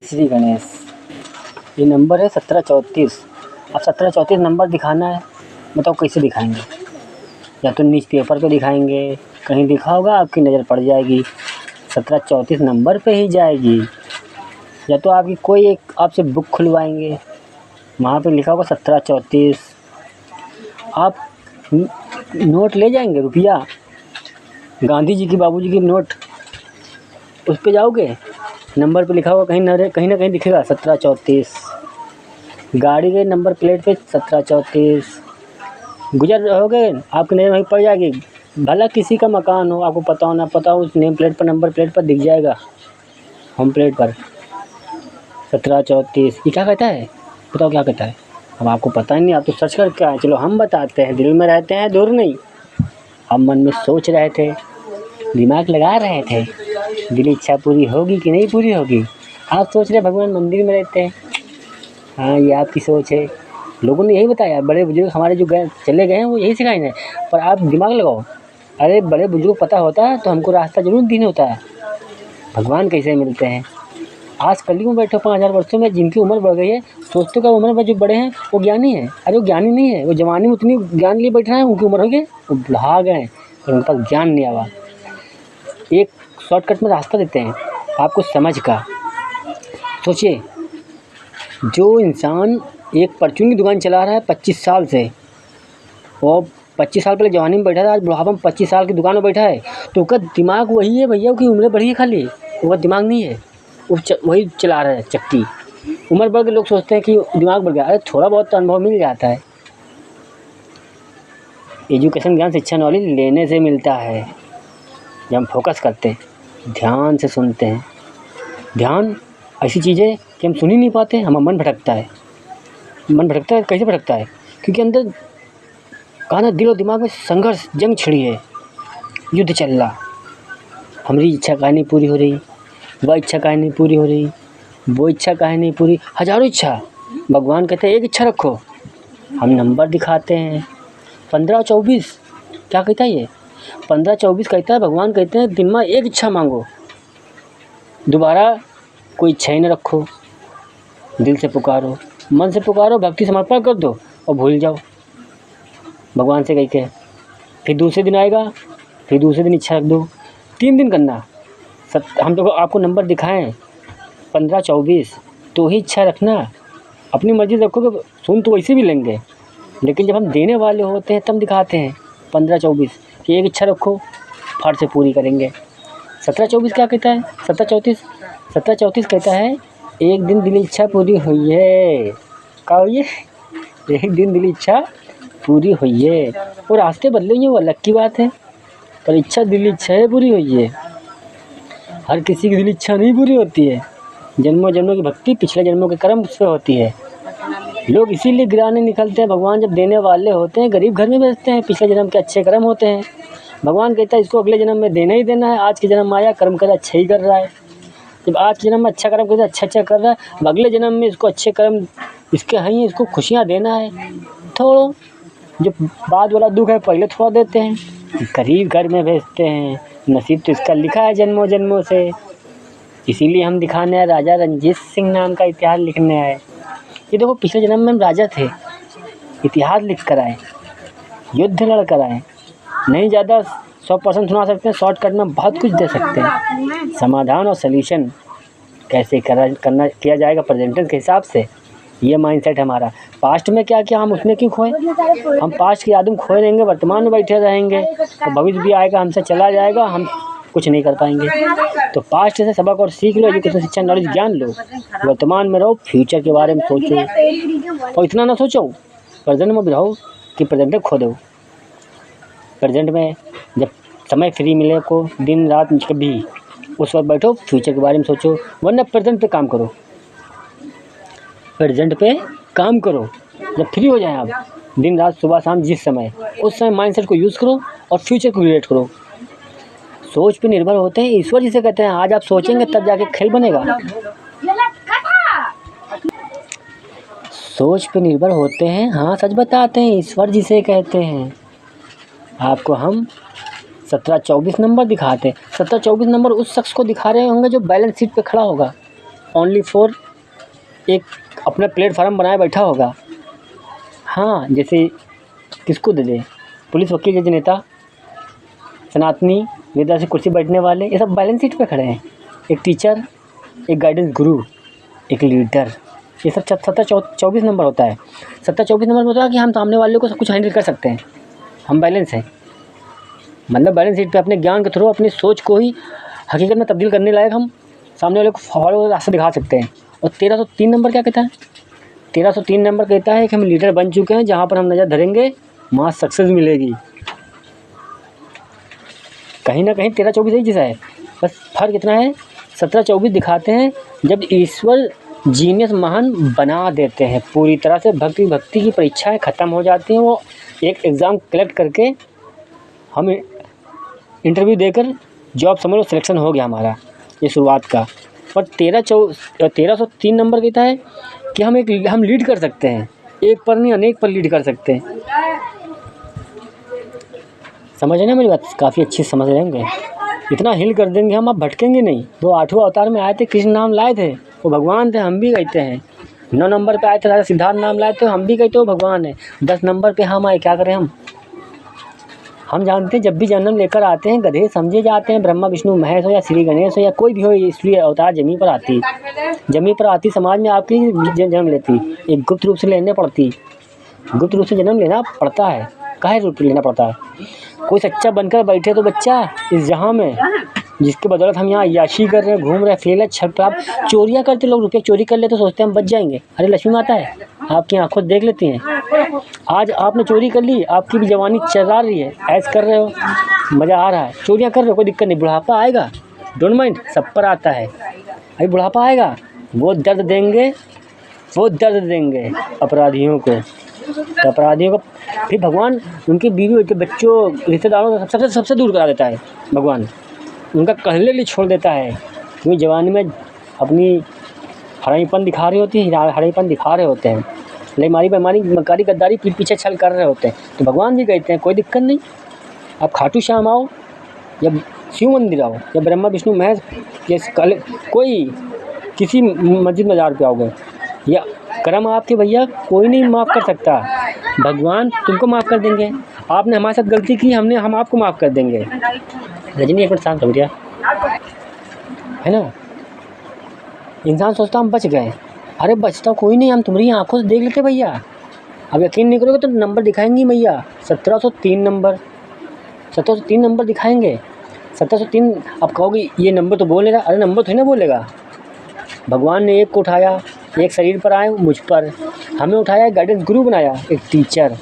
श्री गणेश। ये नंबर है 1734। अब 1734 नंबर दिखाना है, बताओ कैसे दिखाएंगे? या तो न्यूज़ पेपर पे दिखाएंगे, कहीं लिखा होगा आपकी नज़र पड़ जाएगी 1734 नंबर पे ही जाएगी। या तो आपकी कोई एक आपसे बुक खुलवाएंगे, वहाँ पे लिखा होगा 1734। आप नोट ले जाएंगे, रुपया गांधी जी की, बाबू जी की नोट, उस पे जाओगे, नंबर पे लिखा होगा कहीं ना कहीं दिखेगा 1734। गाड़ी के नंबर प्लेट पे 1734 गुजर रहोगे, आपकी नज़र वहीं पड़ जाएगी। भला किसी का मकान हो, आपको पता हो ना पता हो, उस नेम प्लेट पर, नंबर प्लेट पर दिख जाएगा, होम प्लेट पर 1734। ये क्या कहता है, बताओ क्या कहता है? अब आपको पता ही नहीं, आप तो सर्च करके आए। चलो हम बताते हैं, दिल में रहते हैं, दूर नहीं। हम मन में सोच रहे थे, दिमाग लगा रहे थे, दिल इच्छा पूरी होगी कि नहीं पूरी होगी। आप सोच रहे भगवान मंदिर में रहते हैं, हाँ ये आपकी सोच है। लोगों ने यही बताया, बड़े बुजुर्ग हमारे जो गए चले गए हैं वो यही सिखाए हैं। पर आप दिमाग लगाओ, अरे बड़े बुजुर्ग पता होता है तो हमको रास्ता जरूर दिन होता है। भगवान कैसे मिलते हैं? आज कलयुग में बैठे 5000 वर्षों में जिनकी उम्र बढ़ गई है, सोचते का उम्र में जो बड़े हैं वो ज्ञानी है। अरे वो ज्ञानी नहीं है, वो जवानी में उतनी ज्ञान लिए बैठ रहे हैं, उनकी उम्र हो गई, वो बुढ़ा गए और उनके पास ज्ञान नहीं आवा। एक शॉर्टकट में रास्ता देते हैं आपको समझ का। सोचिए, जो इंसान एक परचून की दुकान चला रहा है 25 साल से, वो 25 साल पहले जवानी में बैठा था, आज बुढ़ापा में 25 साल की दुकान में बैठा है, तो उसका दिमाग वही है भैया, उसकी उम्र बढ़ी है, खाली उसका दिमाग नहीं है, वो वही चला रहा है चक्की। उम्र बढ़ के लोग सोचते हैं कि दिमाग बढ़ गया, अरे थोड़ा बहुत तो अनुभव मिल जाता है। एजुकेशन, ज्ञान, शिक्षा, नॉलेज लेने से मिलता है। जब हम फोकस करते हैं, ध्यान से सुनते हैं, ध्यान ऐसी चीज़ है कि हम सुन ही नहीं पाते, हमारा मन भटकता है। मन भटकता है, कैसे भटकता है? क्योंकि अंदर कहा ना, दिल और दिमाग में संघर्ष, जंग छिड़ी है, युद्ध चल रहा। हमारी इच्छा काहे नहीं पूरी हो रही, वह इच्छा काहे नहीं पूरी हो रही, वो इच्छा काहे नहीं पूरी, हज़ारों इच्छा। भगवान कहते हैं एक इच्छा रखो, हम नंबर दिखाते हैं 15-24। क्या कहता है ये? 15-24 कहता है। भगवान कहते हैं दिन में एक इच्छा मांगो, दोबारा कोई इच्छा ही न रखो, दिल से पुकारो, मन से पुकारो, भक्ति समर्पण कर दो और भूल जाओ भगवान से कह के। फिर दूसरे दिन आएगा, फिर दूसरे दिन इच्छा रख दो, 3 दिन करना। हम तो आपको नंबर दिखाएं 15-24, तो ही इच्छा रखना। अपनी मर्ज़ी रखोगे, सुन तो वैसे भी लेंगे, लेकिन जब हम देने वाले होते हैं तब दिखाते हैं 15-24 कि एक इच्छा रखो, फट से पूरी करेंगे। 17-24 क्या कहता है? 17-34 कहता है एक दिन दिल इच्छा पूरी हुई है। क्या हुई है? एक दिन दिल इच्छा पूरी हुई है। वो रास्ते बदले हुए, वो अलग की बात है, पर इच्छा, दिल इच्छा है पूरी हुई है। हर किसी की दिल इच्छा नहीं पूरी होती है। जन्मों जन्मों की भक्ति, पिछले जन्मों के कर्म उस पर होती है। लोग इसीलिए गिराने निकलते हैं, भगवान जब देने वाले होते हैं गरीब घर में भेजते हैं, पिछले जन्म के अच्छे कर्म होते हैं। भगवान कहता है इसको अगले जन्म में देना ही देना है। आज के जन्म में आया, कर्म कर अच्छा ही कर रहा है। जब आज के जन्म में अच्छा कर्म करता है, अच्छा कर रहा है, अब अगले जन्म में इसको अच्छे कर्म इसके हैं, इसको खुशियाँ देना है। थोड़ा जो बाद वाला दुख है पहले थोड़ा देते हैं, गरीब घर में भेजते हैं। नसीब तो इसका लिखा है जन्मों जन्मों से। इसीलिए हम दिखाने आए, राजा रंजीत सिंह नाम का इतिहास लिखने आए। ये देखो, पिछले जन्म में हम राजा थे, इतिहास लिख कर आए, युद्ध लड़ कर आए। नहीं ज़्यादा 100% सुना सकते हैं, शॉर्टकट में बहुत कुछ दे सकते हैं। समाधान और सल्यूशन कैसे किया जाएगा प्रेजेंटेंस के हिसाब से, ये माइंडसेट हमारा। पास्ट में क्या किया, हम उसमें क्यों खोए? हम पास्ट की यादों में खोए रहेंगे, वर्तमान में बैठे रहेंगे, तो भविष्य भी आएगा, हमसे चला जाएगा, हम कुछ नहीं कर पाएंगे। तो पास्ट से सबक और सीख लो, एजुकेशन, शिक्षा, नॉलेज, ज्ञान लो, वर्तमान में रहो, फ्यूचर के बारे में सोचो। और इतना ना सोचो प्रेजेंट में भी रहो कि प्रेजेंट खो दो। प्रेजेंट में जब समय फ्री मिले को, दिन रात कभी, उस वक्त बैठो, फ्यूचर के बारे में सोचो, वरना प्रेजेंट पे काम करो। प्रेजेंट पे काम करो, जब फ्री हो जाए आप, दिन रात सुबह शाम जिस समय, उस समय माइंडसेट को यूज़ करो और फ्यूचर को क्रिएट करो। सोच पे निर्भर होते हैं ईश्वर, जिसे कहते हैं। आज आप सोचेंगे तब जाके खेल बनेगा। सोच पे निर्भर होते हैं, हाँ सच बताते हैं, ईश्वर जिसे कहते हैं। आपको हम 17-24 नंबर दिखाते हैं। 17-24 नंबर उस शख्स को दिखा रहे होंगे जो बैलेंस शीट पे खड़ा होगा, ओनली फॉर एक अपना प्लेटफार्म बनाए बैठा होगा। हाँ, जैसे किसको दे दे, पुलिस, वकील, जज, नेता, सनातनी, नेता से कुर्सी बैठने वाले, ये सब बैलेंस सीट पे खड़े हैं। एक टीचर, एक गाइडेंस गुरु, एक लीडर, ये सब 17-24 नंबर होता है। 17-24 नंबर में होता है कि हम सामने वाले को सब कुछ हैंडल कर सकते हैं, हम बैलेंस हैं। मतलब बैलेंस सीट पे अपने ज्ञान के थ्रू अपनी सोच को ही हकीकत में तब्दील करने लायक हम सामने वाले को फॉलो रास्ता दिखा सकते हैं। और 1303 नंबर क्या कहता है? 1303 नंबर कहता है कि हम लीडर बन चुके हैं, जहाँ पर हम नज़र धरेंगे वहाँ सक्सेस मिलेगी। कहीं ना कहीं 13-24 ही जैसा है, बस फ़र्क इतना है 17-24 दिखाते हैं जब ईश्वर जीनियस महान बना देते हैं पूरी तरह से। भक्ति की परीक्षाएं ख़त्म हो जाती हैं, वो एक एग्ज़ाम कलेक्ट करके हम इंटरव्यू देकर जॉब समझ लो सिलेक्शन हो गया हमारा, ये शुरुआत का। पर 1303 नंबर कहता है कि हम लीड कर सकते हैं, एक पर नहीं अनेक पर लीड कर सकते हैं। समझ रहे ना मेरी बात? काफ़ी अच्छी समझ लेंगे, इतना हिल कर देंगे हम, आप भटकेंगे नहीं। वो 8वें अवतार में आए थे, कृष्ण नाम लाए थे, वो भगवान थे, हम भी कहते हैं। 9 नंबर पे आए थे, राजा सिद्धार्थ नाम लाए थे, हम भी कहते हो भगवान है। 10 नंबर पे हम आए, क्या करें हम जानते हैं जब भी जन्म लेकर आते हैं गधे समझे जाते हैं। ब्रह्मा विष्णु महेश हो या श्री गणेश हो या कोई भी हो, इसलिए अवतार जमीन पर आती समाज में आपकी जन्म लेती, एक गुप्त रूप से लेने पड़ती, गुप्त रूप से जन्म लेना पड़ता है। काहे रूप लेना पड़ता है? कोई सच्चा बनकर बैठे तो बच्चा इस जहाँ में, जिसके बदौलत हम यहाँ अय्याशी कर रहे हैं, घूम रहे हैं, फेल है, छठ प्राप्त, चोरियाँ करते लोग, रुपये चोरी कर लेते, सोचते हैं हम बच जाएंगे। अरे लक्ष्मी माता है, आपकी आंखों देख लेती हैं। आज आपने चोरी कर ली, आपकी भी जवानी चला रही है, ऐश कर रहे हो, मज़ा आ रहा है, चोरियाँ कर रहे हो, कोई दिक्कत नहीं। बुढ़ापा आएगा, डोंट माइंड, सब पर आता है। अभी बुढ़ापा आएगा, वो दर्द देंगे अपराधियों को। तो अपराधियों को फिर भगवान उनकी बीवी बच्चे बच्चों रिश्तेदारों को सबसे दूर करा देता है भगवान, उनका कहने लिए छोड़ देता है। क्योंकि जवानी में अपनी हरामीपन दिखा रहे होते हैं, हरामीपन दिखा रहे होते हैं, लेमारी बेमारी मकारी गद्दारी पीछे छल कर रहे होते हैं। तो भगवान जी कहते हैं कोई दिक्कत नहीं, आप खाटू श्याम आओ या शिव मंदिर आओ या ब्रह्मा विष्णु महेश या कोई किसी मस्जिद मजार पे आओगे, या कर्म आपके भैया कोई नहीं माफ़ कर सकता, भगवान तुमको माफ़ कर देंगे। आपने हमारे साथ गलती की, हम आपको माफ़ कर देंगे। रजनी एक मिनट शांत हो गया है ना। इंसान सोचता हम बच गए, अरे बचता कोई नहीं, हम तुम्हारी आंखों से देख लेते भैया। अब यकीन नहीं करोगे तो नंबर दिखाएंगी भैया, 1703 नंबर, 1703 नंबर दिखाएंगे। 1703 आप कहोगे ये नंबर तो बोलेगा, अरे नंबर थोड़ी ना बोलेगा। भगवान ने एक को उठाया, एक शरीर पर आए मुझ पर, हमें उठाया, एक गाइडेंस गुरु बनाया, एक टीचर,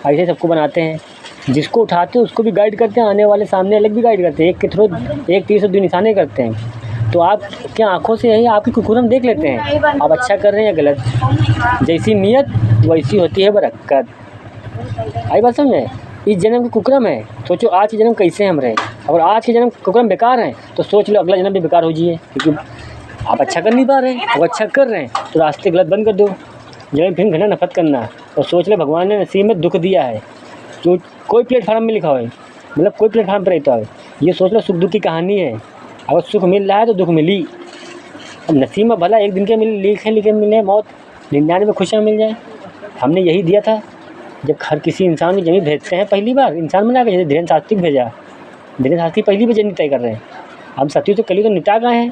ऐसे सबको बनाते हैं। जिसको उठाते हैं उसको भी गाइड करते हैं, आने वाले सामने अलग भी गाइड करते हैं, एक के थ्रू एक तीर से 2 निशाने करते हैं। तो आप क्या आंखों से यही आपकी कुकुरम देख लेते हैं, आप अच्छा कर रहे हैं या गलत। जैसी नीयत वैसी होती है बरकत। आई बात समझे? इस जन्म की कुकरम है, सोचो आज के जन्म कैसे हम रहे। अगर आज के जन्म कुकरम बेकार हैं तो सोच लो अगला जन्म भी बेकार हो जाइए, क्योंकि आप अच्छा कर नहीं पा रहे हैं। वो अच्छा कर रहे हैं तो रास्ते गलत बंद कर दो, जब फिर घना नफरत करना। और सोच ले भगवान ने नसीब में दुख दिया है, जो कोई प्लेटफार्म में लिखा हो, मतलब कोई प्लेटफार्म पर रहता है, ये सोच लो सुख दुख की कहानी है। अगर सुख मिल रहा है तो दुख मिली। अब नसीब में भला एक दिन के लिखे मिले मौत, 99 खुशियाँ मिल जाए। हमने यही दिया था जब हर किसी इंसान की जमीन भेजते हैं, पहली बार इंसान बना के, जैसे धीरेन्द्र शास्त्री भेजा, धीरेन्द्र शास्त्री पहली बार जर्नी तय कर रहे हैं। हम सत्य तो कली तो निटा गए हैं,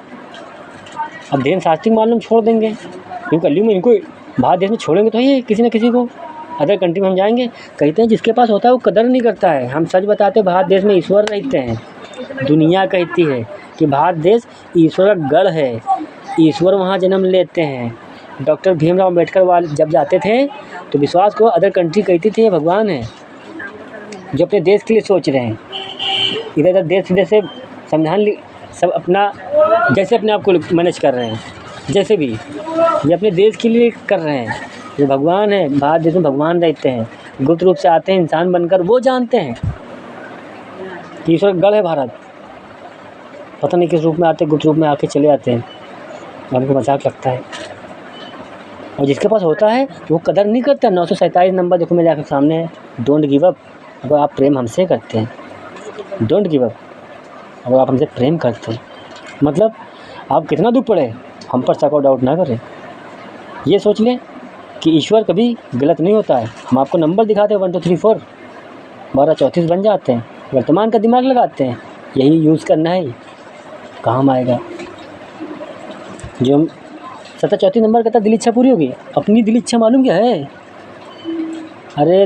अब धीरेन्द्र शास्त्री मालूम छोड़ देंगे, क्योंकि कली में इनको भारत देश में छोड़ेंगे तो ये किसी न किसी को अदर कंट्री में हम जाएंगे। कहते हैं जिसके पास होता है वो कदर नहीं करता है। हम सच बताते, भारत देश में ईश्वर रहते हैं। दुनिया कहती है कि भारत देश ईश्वर का गढ़ है, ईश्वर वहाँ जन्म लेते हैं। डॉक्टर भीमराव अम्बेडकर वाले जब जाते थे तो विश्वास को अदर कंट्री कहती थी ये भगवान है जो अपने देश के लिए सोच रहे हैं। इधर उधर देश विदेश से संविधान सब अपना जैसे अपने आप को मैनेज कर रहे हैं, जैसे भी ये अपने देश के लिए कर रहे हैं। जो भगवान है, भारत देश में भगवान रहते हैं, गुप्त रूप से आते हैं इंसान बनकर। वो जानते हैं कि ईश्वर का गढ़ है भारत, पता नहीं किस रूप में आते, गुप्त रूप में आके चले आते हैं। हमको मजाक लगता है। और जिसके पास होता है वो कदर नहीं करता। 947 नंबर देखो मेरे आँख के सामने है, डोंट गिव अप। अगर आप प्रेम हमसे करते हैं, डोंट गिव अप। अगर आप हमसे प्रेम करते हैं, मतलब आप कितना दुख पड़े, हम पर शक और डाउट ना करें। ये सोच लें कि ईश्वर कभी गलत नहीं होता है। हम आपको नंबर दिखाते हैं 1 2 3 4 12 34 बन जाते हैं। वर्तमान का दिमाग लगाते हैं, यही यूज़ करना है, काम आएगा। जो हम 34 नंबर कहता दिल इच्छा पूरी होगी। अपनी दिल इच्छा मालूम क्या है? अरे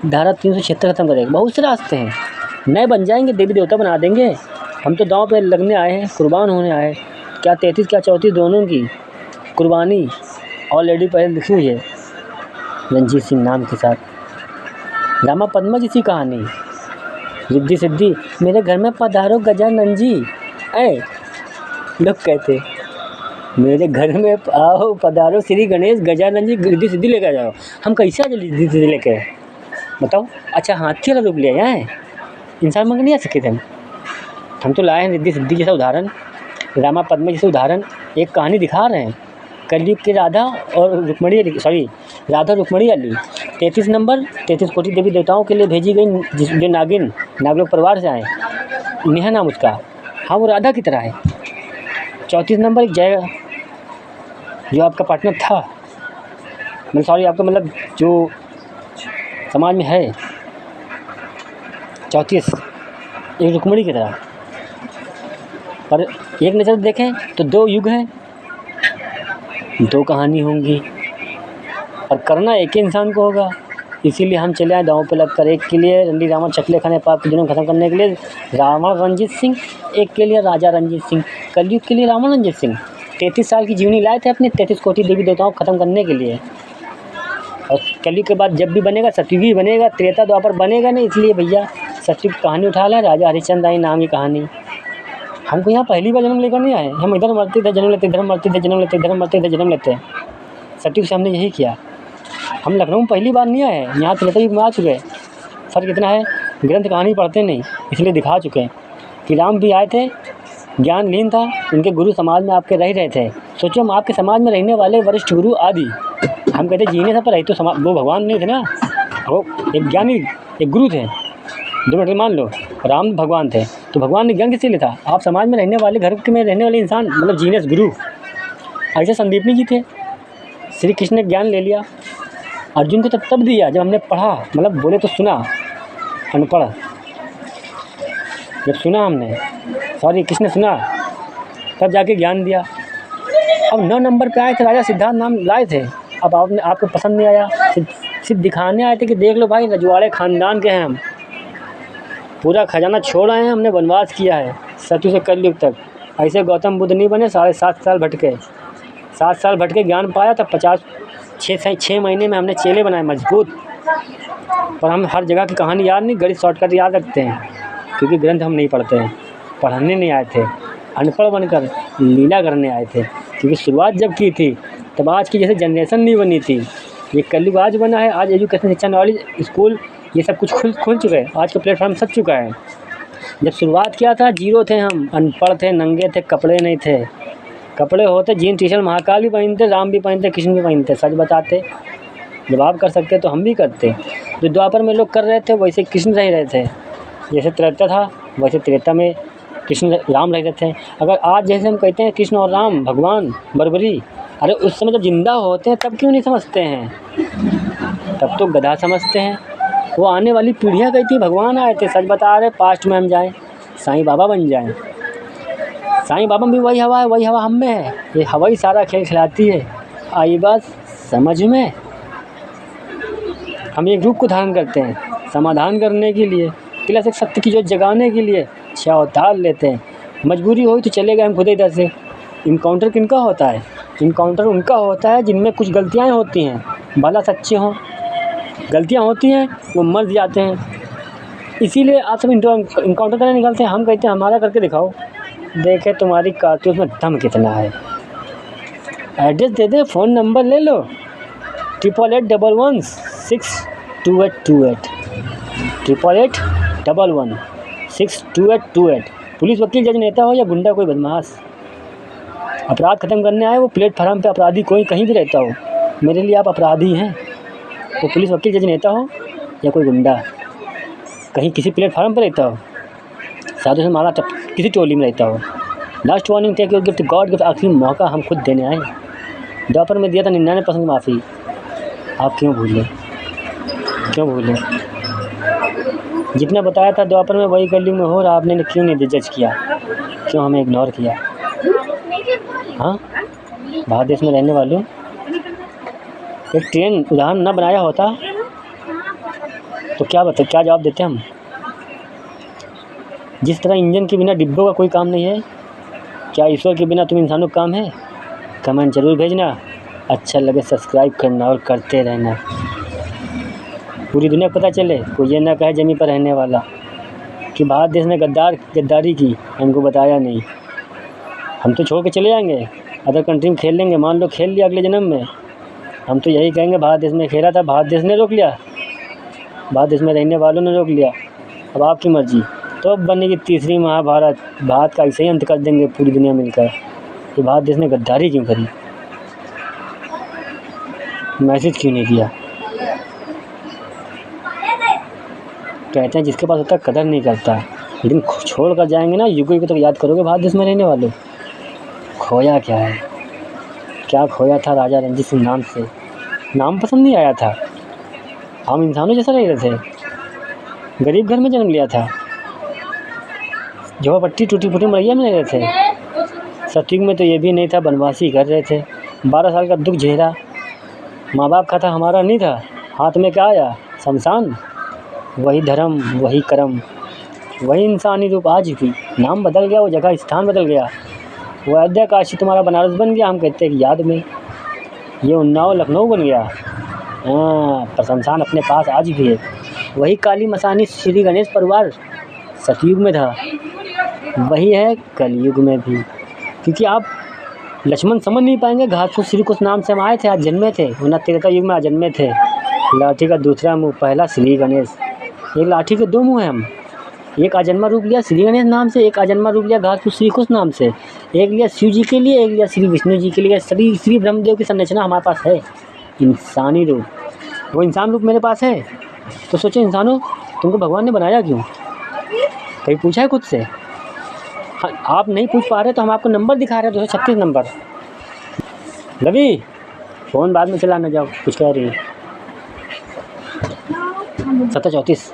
धारा 376 ख़त्म करेगा। बहुत से रास्ते हैं, नए बन जाएंगे, देवी देवता बना देंगे। हम तो दांव पे लगने आए हैं, कुर्बान होने आए। क्या 33 क्या 34 दोनों की कुर्बानी ऑलरेडी पहले लिखी हुई है रंजीत सिंह नाम के साथ। रामा पद्मा जी की कहानी, रिद्धि सिद्धि मेरे घर में पधारो गजानन जी। लोग कहते मेरे घर में आओ पधारो श्री गणेश गजानन जी, रिद्धि सिद्धि लेकर जाओ। हम कैसे आज रिद्धि सिद्धि लेके बताओ? अच्छा हाथी वाला रूप ले आए, इंसान मंग नहीं आ सके थे हम तो लाए हैं रिद्धि सिद्धि जैसा उदाहरण, रामा पद्मा जैसे उदाहरण। एक कहानी दिखा रहे हैं कलयुग के राधा और रुक्मणी, राधा रुक्मणी वाली। 33 नंबर 33 कोटि देवी देवताओं के लिए भेजी गई, जो नागिन नागलोक परिवार से आए, नेहा नाम उसका। हाँ वो राधा की तरह है। 34 नंबर एक जय, जो आपका पार्टनर था, आपका मतलब जो समाज में है 34, एक रुक्मणी की तरह। पर एक नज़र देखें तो 2 युग हैं, 2 कहानी होंगी, और करना एक ही इंसान को होगा। इसीलिए हम चले आए दांव पे लग कर। एक के लिए रंडी रावण चकले खाने पाप के जुर्म खत्म करने के लिए रावण रंजीत सिंह, एक के लिए राजा रंजीत सिंह, कलयुग के लिए रावण रंजीत सिंह। 33 साल की जीवनी लाए थे अपने 33 कोटि देवी देवताओं को ख़त्म करने के लिए। और कलयुग के बाद जब भी बनेगा सतयुग ही बनेगा, त्रेता द्वापर बनेगा नहीं। इसलिए भैया सतयुग की कहानी उठा लें, राजा हरिश्चंद्र आई नाम की कहानी। हमको यहाँ पहली बार जन्म लेकर नहीं आए, हम इधर मरते थे जन्म लेते, इधर मरते थे जन्म लेते, इधर मरते थे जन्म लेते। सतयुग से हमने यही किया। हम लखनऊ में पहली बार नहीं आए हैं, यहाँ त्रेता युग में आ चुके हैं। फ़र्क इतना है ग्रंथ कहानी पढ़ते नहीं, इसलिए दिखा चुके हैं कि राम भी आए थे, ज्ञान लीन था, उनके गुरु समाज में आपके रह रहे थे। सोचो हम आपके समाज में रहने वाले वरिष्ठ गुरु आदि, हम कहते जीने से पर रही तो समाज, वो भगवान नहीं थे ना, वो एक ज्ञानी एक गुरु थे। 2 मिनट मान लो राम भगवान थे, तो भगवान ने ज्ञान किसके लिए था? आप समाज में रहने वाले, घर में रहने वाले इंसान, मतलब जीनियस गुरु। ऐसे संदीपनी जी थे, श्री कृष्ण ने ज्ञान ले लिया, अर्जुन को तब दिया जब हमने पढ़ा, मतलब बोले तो सुना, अनपढ़ जब सुना हमने, सॉरी कृष्ण ने सुना तब जाके ज्ञान दिया। अब 9 नंबर पे आए थे, राजा सिद्धार्थ नाम लाए थे। अब आपको पसंद नहीं आया, सिर्फ दिखाने आए थे कि देख लो भाई रजवाड़े ख़ानदान के हैं हम, पूरा खजाना छोड़ आए हैं, हमने वनवास किया है सतयुग से कलयुग तक। ऐसे गौतम बुद्ध नहीं बने, 7.5 साल भटके, 7 साल भटके ज्ञान पाया, तब 6 महीने में हमने चेले बनाए मजबूत। पर हम हर जगह की कहानी याद नहीं, गणित शॉर्टकट याद रखते हैं, क्योंकि ग्रंथ हम नहीं पढ़ते हैं, पढ़ने नहीं आए थे, अनपढ़ बनकर लीला करने आए थे। क्योंकि शुरुआत जब की थी तब आज की जैसे जनरेशन नहीं बनी थी। ये कलयुग आज बना है, आज एजुकेशन शिक्षा नॉलेज स्कूल ये सब कुछ खुल चुके हैं, आज का प्लेटफॉर्म सज चुका है। जब शुरुआत किया था जीरो थे हम, अनपढ़ थे, नंगे थे, कपड़े नहीं थे। कपड़े होते जीन टी शर्ट महाकाल भी पहनते, राम भी पहनते, कृष्ण भी पहनते, सच बताते। जब आप कर सकते तो हम भी करते। जो द्वापर में लोग कर रहे थे वैसे कृष्ण रह रहे थे, जैसे त्रेता था वैसे त्रेता में कृष्ण राम रह रहे थे। अगर आज जैसे हम कहते हैं कृष्ण और राम भगवान बरबरी, अरे उस समय जब जिंदा होते हैं तब क्यों नहीं समझते हैं? तब तो गधा समझते हैं। वो आने वाली पीढ़ियाँ कहती भगवान आए थे, सच बता रहे, पास्ट में हम जाएं, साईं बाबा बन जाएं। साईं बाबा में भी वही हवा है, वही हवा हम में है, ये हवा ही सारा खेल खिलाती है। आई बात समझ में? हम एक रूप को धारण करते हैं समाधान करने के लिए, किला से सत्य की जो जगाने के लिए 6 अवतार लेते हैं। मजबूरी हुई तो चले गए हम खुद इधर से। इनकाउंटर किनका होता है? इनकाउंटर उनका होता है जिनमें कुछ गलतियाँ होती हैं, भला सच्चे हों, गलतियाँ होती हैं वो मर जाते हैं। इसीलिए आप सब इनकाउंटर करने निकलते हैं। हम कहते हैं हमारा करके दिखाओ, देखें तुम्हारी कारतूस में दम कितना है। एड्रेस दे दे, फ़ोन नंबर ले लो, 8881162828 8881162828। पुलिस, वकील, जज, नेता हो या गुंडा कोई बदमाश, अपराध ख़त्म करने आए वो प्लेटफार्म पे अपराधी कोई कहीं भी रहता हो, मेरे लिए आप अपराधी हैं। वो पुलिस, वकील, जज, नेता हो या कोई गुंडा, कहीं किसी प्लेटफार्म पर रहता हो, साधु से मारा किसी टोली में रहता हो, last warning take your gift god gift, आखिरी मौका हम खुद देने आए। द्वापर में दिया था 99% माफ़ी, आप क्यों भूले, क्यों भूले? जितना बताया था द्वापर में वही कलयुग में हो रहा, आपने क्यों नहीं जज किया, क्यों हमें इग्नोर किया? हाँ, भारत देश में रहने वालों, एक ट्रेन उदाहरण ना बनाया होता तो क्या जवाब देते हम? जिस तरह इंजन के बिना डिब्बों का कोई काम नहीं है, क्या ईश्वर के बिना तुम इंसानों का काम है? कमेंट जरूर भेजना, अच्छा लगे सब्सक्राइब करना और करते रहना। पूरी दुनिया को पता चले, कोई ये ना कहे ज़मीन पर रहने वाला कि भारत देश ने गद्दारी की, हमको बताया नहीं। हम तो छोड़ के चले जाएंगे, अदर कंट्री में खेल लेंगे, मान लो खेल लिया अगले जन्म में, हम तो यही कहेंगे भारत देश में खेला था, भारत देश ने रोक लिया, भारत देश में रहने वालों ने रोक लिया, अब आपकी मर्ज़ी। तो अब बनेगी तीसरी महाभारत, भारत का ऐसे ही अंत कर देंगे पूरी दुनिया मिलकर कि भारत देश ने गद्दारी क्यों करी, मैसेज क्यों नहीं किया। कहते हैं जिसके पास होता है कदर नहीं करता, लेकिन छोड़ कर जाएंगे ना, युगों युगों तक याद करोगे भारत देश में रहने वालों। खोया क्या है, क्या खोया था राजा रणजीत सिंह नाम से? नाम पसंद नहीं आया था, हम इंसानों जैसा रह रहे थे, गरीब घर में जन्म लिया था, झोपड़पट्टी टूटी फूटी मरैया में रह रहे थे। सतयुग में तो ये भी नहीं था, वनवासी कर रहे थे, 12 साल का दुख झेला, माँ बाप का था हमारा नहीं था, हाथ में क्या आया, शमशान। वही धर्म, वही कर्म, वही इंसानी रूप आज भी, नाम बदल गया, वो जगह स्थान बदल गया, वो अयोध्या काशी तुम्हारा बनारस बन गया, हम कहते हैं कि याद में ये उन्नाव लखनऊ बन गया। हाँ, पर शमशान अपने पास आज भी है। वही काली मसानी श्री गणेश परिवार सतयुग में था, वही है कलयुग में भी, क्योंकि आप लक्ष्मण समझ नहीं पाएंगे घाटफूस श्री कुछ नाम से हम आए थे, आज जन्मे थे, वरना त्रेता युग में आज जन्मे थे। लाठी का दूसरा मुँह, पहला श्री गणेश, एक लाठी के 2 मुँह हैं हम, एक आजन्मा रूप लिया श्री गणेश नाम से, एक आजन्मा रूप लिया घाटफूस श्री कुछ नाम से, एक लिया शिव जी के लिए, एक लिया श्री विष्णु जी के लिए। श्री ब्रह्मदेव की संरचना हमारे पास है, इंसानी रूप, वो इंसान रूप मेरे पास है। तो सोचो इंसानों, तुमको भगवान ने बनाया क्यों, कहीं पूछा है खुद से? हाँ, आप नहीं पूछ पा रहे तो हम आपको नंबर दिखा रहे हैं, 236 नंबर। रवि फ़ोन बाद में चलाना, जाओ कुछ कह रही है। 734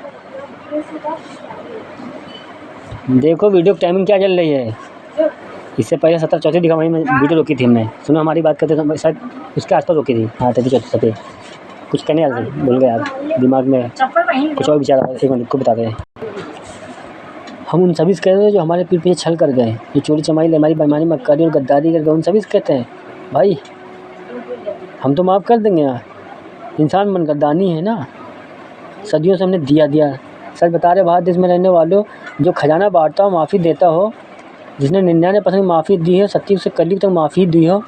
देखो वीडियो की टाइमिंग क्या चल रही है, इससे पहले 734 दिखा, वहीं में वीडियो रोकी थी हमने। सुनो हमारी बात करते तो शायद उसके आसपास रोकी थी। हाँ 33-34 कुछ कहने यार, भूल गए यार, दिमाग में कुछ और विचार, एक मिनट को बता रहे हैं। हम उन सभी से कहते हैं जो हमारे पीठ पीछे छल कर गए, जो चोरी चमारी हमारी बेईमानी मक्कारी और गद्दारी कर गए, उन सभी से कहते हैं भाई हम तो माफ़ कर देंगे यार, इंसान मन गर्दानी है ना, सदियों से हमने दिया। सच बता रहे भारत देश में रहने वालों, जो खजाना बांटता हो, माफ़ी देता हो, जिसने 99% माफ़ी दी है, सतयुग से कलयुग तक माफ़ी दी हो,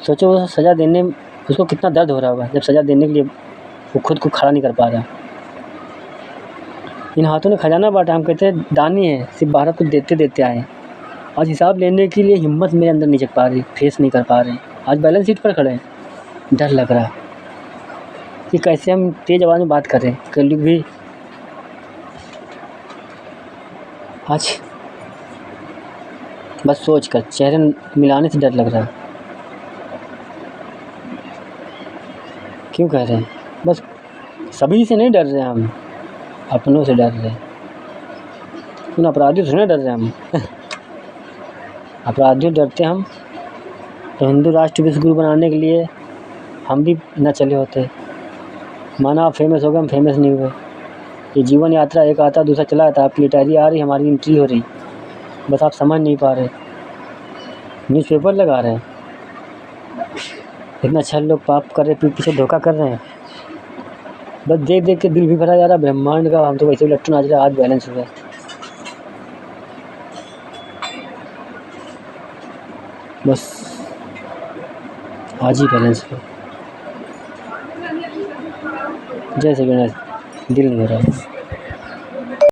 सोचो वो सज़ा देने उसको कितना दर्द हो रहा होगा, जब सज़ा देने के लिए वो खुद को खड़ा नहीं कर पा रहा। इन हाथों ने खजाना बांटा, हम कहते हैं दानी है, सिर्फ भारत को देते देते आए। आज हिसाब लेने के लिए हिम्मत मेरे अंदर नहीं जग पा रही, फेस नहीं कर पा रहे, आज बैलेंस शीट पर खड़े हैं, डर लग रहा कि कैसे हम तेज़ आवाज़ में बात कर रहे हैं। कलयुग भी आज बस सोच कर चेहरे मिलाने से डर लग रहा है। क्यों कह रहे हैं, बस सभी से नहीं डर रहे हम, अपनों से डर रहे हैं, उन अपराधियों से नहीं डर रहे हम अपराधियों डरते हम तो हिंदू राष्ट्र विश्व गुरु बनाने के लिए हम भी न चले होते। माना आप फेमस हो गए, हम फेमस नहीं हुए। ये जीवन यात्रा, एक आता दूसरा चला आता, आपकी रिटायरी आ रही, हमारी एंट्री हो रही, बस आप समझ नहीं पा रहे, न्यूज़पेपर लगा रहे हैं, इतना अच्छा लोग पाप कर रहे, पीछे धोखा कर रहे हैं, बस देख देख के दिल भी भरा जा रहा ब्रह्मांड का, हम तो वैसे भी लट्टू नाच रहा, आज बैलेंस हो गया। बस आज ही बैलेंस हो, जय श्री गणेश, दिल नहीं हो रहा है।